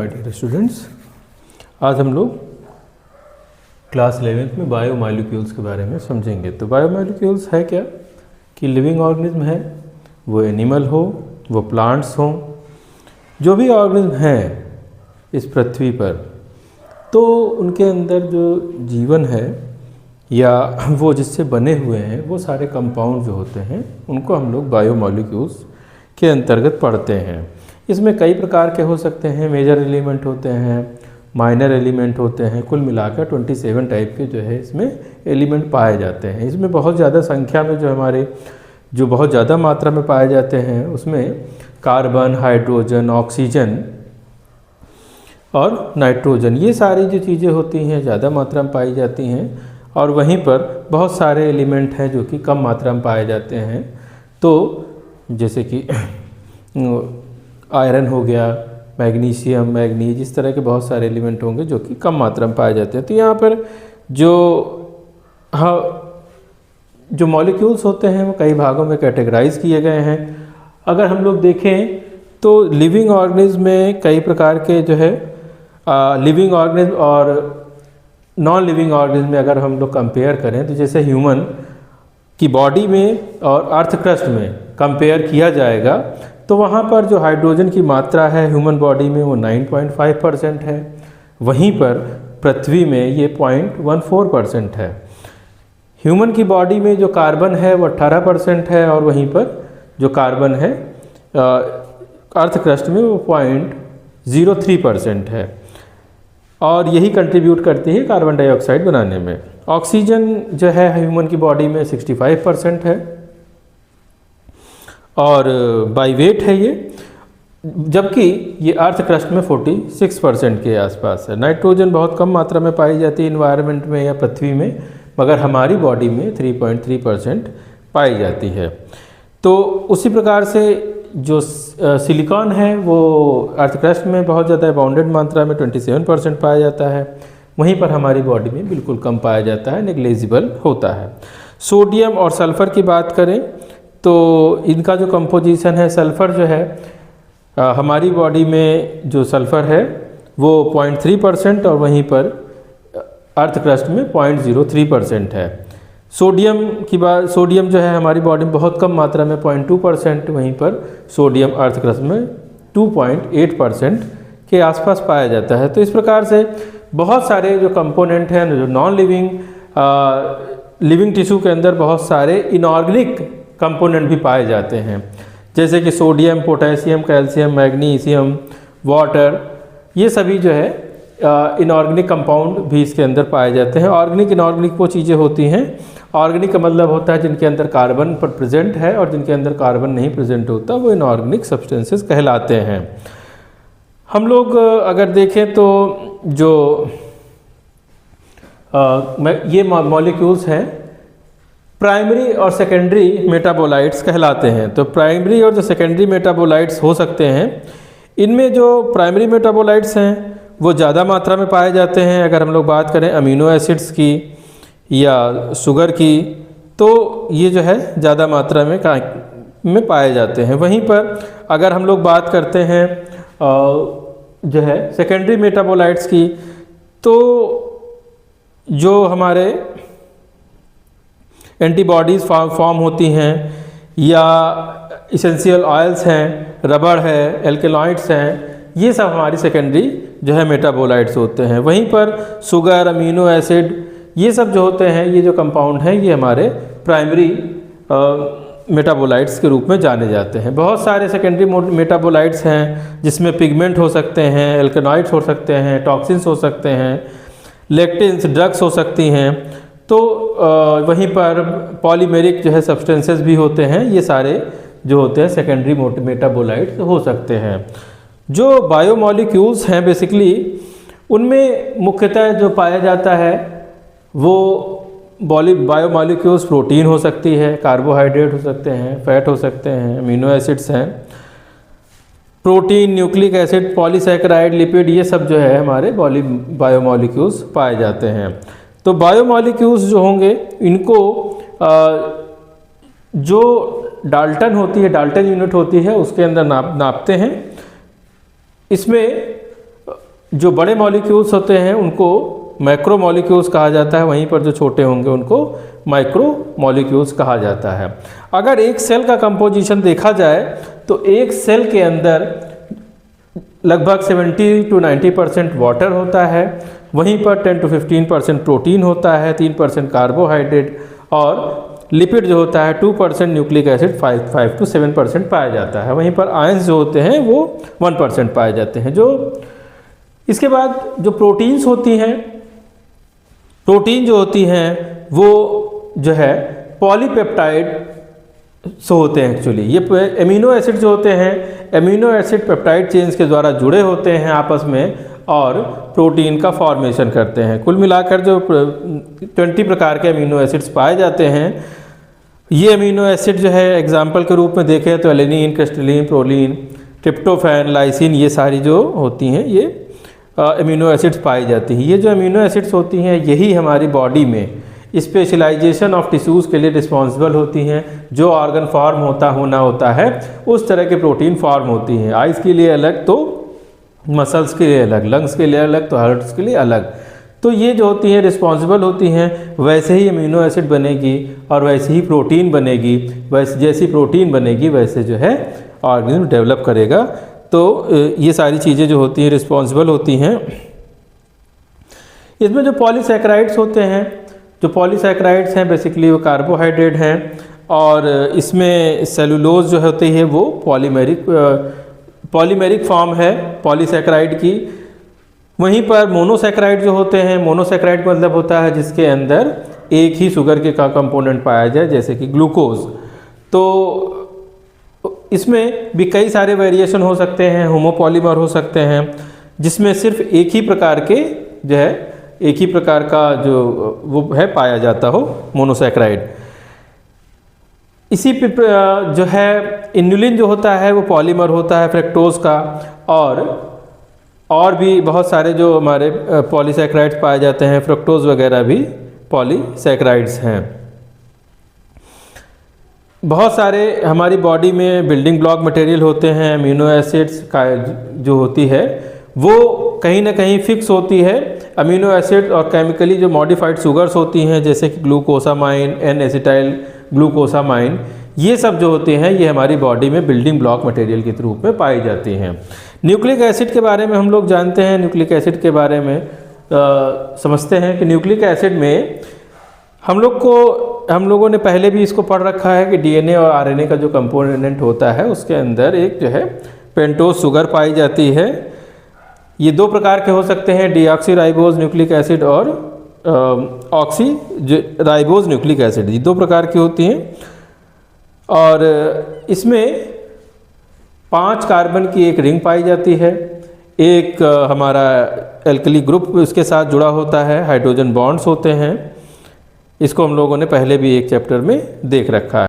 My dear students, आज हम लोग क्लास 11th में बायोमॉलिक्यूल्स के बारे में समझेंगे। तो बायोमॉलिक्यूल्स है क्या कि लिविंग ऑर्गेनिज्म है, वो एनिमल हो, वो प्लांट्स हों, जो भी ऑर्गेनिज्म हैं इस पृथ्वी पर, तो उनके अंदर जो जीवन है या वो जिससे बने हुए हैं वो सारे कंपाउंड जो होते हैं उनको हम लोग बायोमॉलिक्यूल्स के अंतर्गत पढ़ते हैं। इसमें कई प्रकार के हो सकते हैं, मेजर एलिमेंट होते हैं, माइनर एलिमेंट होते हैं, कुल मिलाकर 27 टाइप के जो है इसमें एलिमेंट पाए जाते हैं। इसमें बहुत ज़्यादा संख्या में जो हमारे जो बहुत ज़्यादा मात्रा में पाए जाते हैं उसमें कार्बन, हाइड्रोजन, ऑक्सीजन और नाइट्रोजन, ये सारी जो चीज़ें होती हैं ज़्यादा मात्रा में पाई जाती हैं। और वहीं पर बहुत सारे एलिमेंट हैं जो कि कम मात्रा में पाए जाते हैं। तो जैसे कि आयरन हो गया, मैग्नीशियम, मैग्नीज, इस तरह के बहुत सारे एलिमेंट होंगे जो कि कम मात्रा में पाए जाते हैं। तो यहाँ पर जो मॉलिक्यूल्स होते हैं वो कई भागों में कैटेगराइज किए गए हैं। अगर हम लोग देखें तो लिविंग ऑर्गेनिज्म में कई प्रकार के जो है लिविंग ऑर्गेनिज्म और नॉन लिविंग ऑर्गेनिज्म में अगर हम लोग कंपेयर करें तो जैसे ह्यूमन की बॉडी में और अर्थ क्रस्ट में कंपेयर किया जाएगा तो वहाँ पर जो हाइड्रोजन की मात्रा है ह्यूमन बॉडी में वो 9.5% है, वहीं पर पृथ्वी में ये 0.14% है। ह्यूमन की बॉडी में जो कार्बन है वो 18% है और वहीं पर जो कार्बन है अर्थ क्रस्ट में वो 0.03% है और यही कंट्रीब्यूट करती है कार्बन डाइऑक्साइड बनाने में। ऑक्सीजन जो है ह्यूमन की बॉडी में 65% है और बाई वेट है ये, जबकि ये अर्थ क्रस्ट में 46% के आसपास है। नाइट्रोजन बहुत कम मात्रा में पाई जाती है इन्वायरमेंट में या पृथ्वी में, मगर हमारी बॉडी में 3.3% पाई जाती है। तो उसी प्रकार से जो सिलिकॉन है वो अर्थ क्रस्ट में बहुत ज़्यादा अबाउंडेड मात्रा में 27% पाया जाता है, वहीं पर हमारी बॉडी में बिल्कुल कम पाया जाता है, नेग्लिजिबल होता है। सोडियम और सल्फ़र की बात करें तो इनका जो कंपोजिशन है, सल्फ़र जो है हमारी बॉडी में जो सल्फ़र है वो 0.3% और वहीं पर अर्थ क्रस्ट में 0.03% है। सोडियम की बात, सोडियम जो है हमारी बॉडी में बहुत कम मात्रा में 0.2%, वहीं पर सोडियम अर्थ क्रस्ट में 2.8% के आसपास पाया जाता है। तो इस प्रकार से बहुत सारे जो कंपोनेंट हैं, जो नॉन लिविंग टिश्यू के अंदर बहुत सारे इनऑर्गेनिक कंपोनेंट भी पाए जाते हैं, जैसे कि sodium, potassium, calcium, magnesium, water, ये सभी जो है इनऑर्गेनिक कंपाउंड भी इसके अंदर पाए जाते हैं। ऑर्गेनिक, इनऑर्गेनिक वो चीज़ें होती हैं, ऑर्गेनिक का मतलब होता है जिनके अंदर कार्बन पर प्रेजेंट है और जिनके अंदर कार्बन नहीं प्रेजेंट होता वो इनऑर्गेनिक सब्सटेंसेस कहलाते हैं। हम लोग अगर देखें तो जो ये मॉलिक्यूल्स हैं प्राइमरी और सेकेंडरी मेटाबोलाइट्स कहलाते हैं। तो प्राइमरी और जो सेकेंडरी मेटाबोलाइट्स हो सकते हैं, इनमें जो प्राइमरी मेटाबोलाइट्स हैं वो ज़्यादा मात्रा में पाए जाते हैं। अगर हम लोग बात करें अमीनो एसिड्स की या शुगर की, तो ये जो है ज़्यादा मात्रा में पाए जाते हैं। वहीं पर अगर हम लोग बात करते हैं जो है सेकेंडरी मेटाबोलाइट्स की, तो जो हमारे एंटीबॉडीज़ फॉर्म होती हैं या इसेंशियल ऑयल्स हैं, रबड़ है, एल्केलॉइड्स हैं, ये सब हमारी सेकेंडरी जो है मेटाबोलाइट्स होते हैं। वहीं पर शुगर, अमीनो एसिड, ये सब जो होते हैं, ये जो कंपाउंड हैं, ये हमारे प्राइमरी मेटाबोलाइट्स के रूप में जाने जाते हैं। बहुत सारे सेकेंडरी मेटाबोलाइट्स हैं जिसमें पिगमेंट हो सकते हैं, एल्केनॉइड्स हो सकते हैं, टॉक्सिन्स हो सकते हैं, लेक्टिन्स, ड्रग्स हो सकती हैं। तो वहीं पर पॉलीमेरिक जो है सब्सटेंसेस भी होते हैं, ये सारे जो होते हैं सेकेंडरी मेटाबोलाइट्स हो सकते हैं। जो बायोमॉलिक्यूल्स हैं बेसिकली उनमें मुख्यतः जो पाया जाता है वो बायोमॉलिक्यूल्स प्रोटीन हो सकती है, कार्बोहाइड्रेट हो सकते हैं, फैट हो सकते हैं, अमीनो एसिड्स हैं, protein, nucleic acid, polysaccharide, lipid, ये सब जो है हमारे बायोमॉलिक्यूल्स पाए जाते हैं। तो बायोमॉलिक्यूल्स जो होंगे इनको जो डाल्टन होती है, डाल्टन यूनिट होती है, उसके अंदर नापते हैं। इसमें जो बड़े मॉलिक्यूल्स होते हैं उनको मैक्रो मॉलिक्यूल्स कहा जाता है, वहीं पर जो छोटे होंगे उनको माइक्रो मॉलिक्यूल्स कहा जाता है। अगर एक सेल का कंपोजिशन देखा जाए तो एक सेल के अंदर लगभग 70 to 90% वाटर होता है, वहीं पर 10 to 15% प्रोटीन होता है, 3% कार्बोहाइड्रेट और लिपिड जो होता है 2% न्यूक्लिक एसिड 5 to 7% पाया जाता है। वहीं पर आयंस जो होते हैं वो 1% पाए जाते हैं। जो इसके बाद जो प्रोटीन्स होती हैं, प्रोटीन जो होती हैं वो जो है पॉलीपेप्टाइड से होते हैं। एक्चुअली ये एमिनो एसिड जो होते हैं, एमिनो एसिड पेप्टाइड चेन्स के द्वारा जुड़े होते हैं आपस में और प्रोटीन का फॉर्मेशन करते हैं। कुल मिलाकर जो 20 प्रकार के अमीनो एसिड्स पाए जाते हैं, ये अमीनो एसिड जो है एग्जाम्पल के रूप में देखें तो alanine, crystalline, proline, tryptophan, lysine, ये सारी जो होती हैं ये अमीनो एसिड्स पाई जाती हैं। ये जो अमीनो एसिड्स होती हैं यही हमारी बॉडी में स्पेशलाइजेशन ऑफ टिश्यूज़ के लिए रिस्पॉन्सिबल होती हैं। जो ऑर्गन फॉर्म होता है उस तरह के प्रोटीन फॉर्म होती हैं। आइज़ के लिए अलग तो मसल्स के लिए अलग, लंग्स के लिए अलग तो हार्ट्स के लिए अलग। तो ये जो होती हैं रिस्पॉन्सिबल होती हैं, वैसे ही अमीनो एसिड बनेगी और वैसे ही प्रोटीन बनेगी, वैसे जैसी प्रोटीन बनेगी वैसे जो है ऑर्गेनिज्म डेवलप करेगा। तो ये सारी चीज़ें जो होती हैं रिस्पॉन्सिबल होती हैं। इसमें जो पॉलीसैकेराइड्स होते हैं, जो पॉलीसैकेराइड्स हैं बेसिकली वो कार्बोहाइड्रेट हैं और इसमें सेलुलोज जो होती है वो पॉलीमेरिक फॉर्म है पॉलीसैकेराइड की। वहीं पर मोनोसैकेराइड जो होते हैं, मोनोसैकेराइड मतलब होता है जिसके अंदर एक ही शुगर के का कंपोनेंट पाया जाए, जैसे कि ग्लूकोज। तो इसमें भी कई सारे वेरिएशन हो सकते हैं, होमोपॉलीमर हो सकते हैं, जिसमें सिर्फ एक ही प्रकार के जो है एक ही प्रकार का जो वो है पाया जाता हो मोनोसैकेराइड। इसी जो है इन्युलिन जो होता है वो पॉलीमर होता है फ्रक्टोज का, और भी बहुत सारे जो हमारे पॉलीसैकेराइड्स पाए जाते हैं, फ्रक्टोज वगैरह भी पॉलीसैकेराइड्स हैं। बहुत सारे हमारी बॉडी में बिल्डिंग ब्लॉक मटेरियल होते हैं। अमीनो एसिड्स का जो होती है वो कहीं ना कहीं फिक्स होती है। अमीनो एसिड और केमिकली जो मॉडिफाइड शुगर्स होती हैं जैसे कि ग्लूकोसामाइन, एन एसिटाइल ग्लूकोसामाइन, ये सब जो होते हैं ये हमारी बॉडी में बिल्डिंग ब्लॉक मटेरियल के रूप में पाई जाती हैं। न्यूक्लिक एसिड के बारे में हम लोग जानते हैं, न्यूक्लिक एसिड के बारे में समझते हैं कि न्यूक्लिक एसिड में हम लोगों ने पहले भी इसको पढ़ रखा है कि डीएनए और आरएनए का जो कंपोनेंट होता है उसके अंदर एक जो है पेंटोज शुगर पाई जाती है। ये दो प्रकार के हो सकते हैं, डीऑक्सी राइबोज न्यूक्लिक एसिड और ऑक्सी राइबोज न्यूक्लिक एसिड, ये दो प्रकार की होती हैं। और इसमें 5 कार्बन की एक रिंग पाई जाती है। एक हमारा एल्कली ग्रुप इसके साथ जुड़ा होता है, हाइड्रोजन बॉन्ड्स होते हैं। इसको हम लोगों ने पहले भी एक चैप्टर में देख रखा है।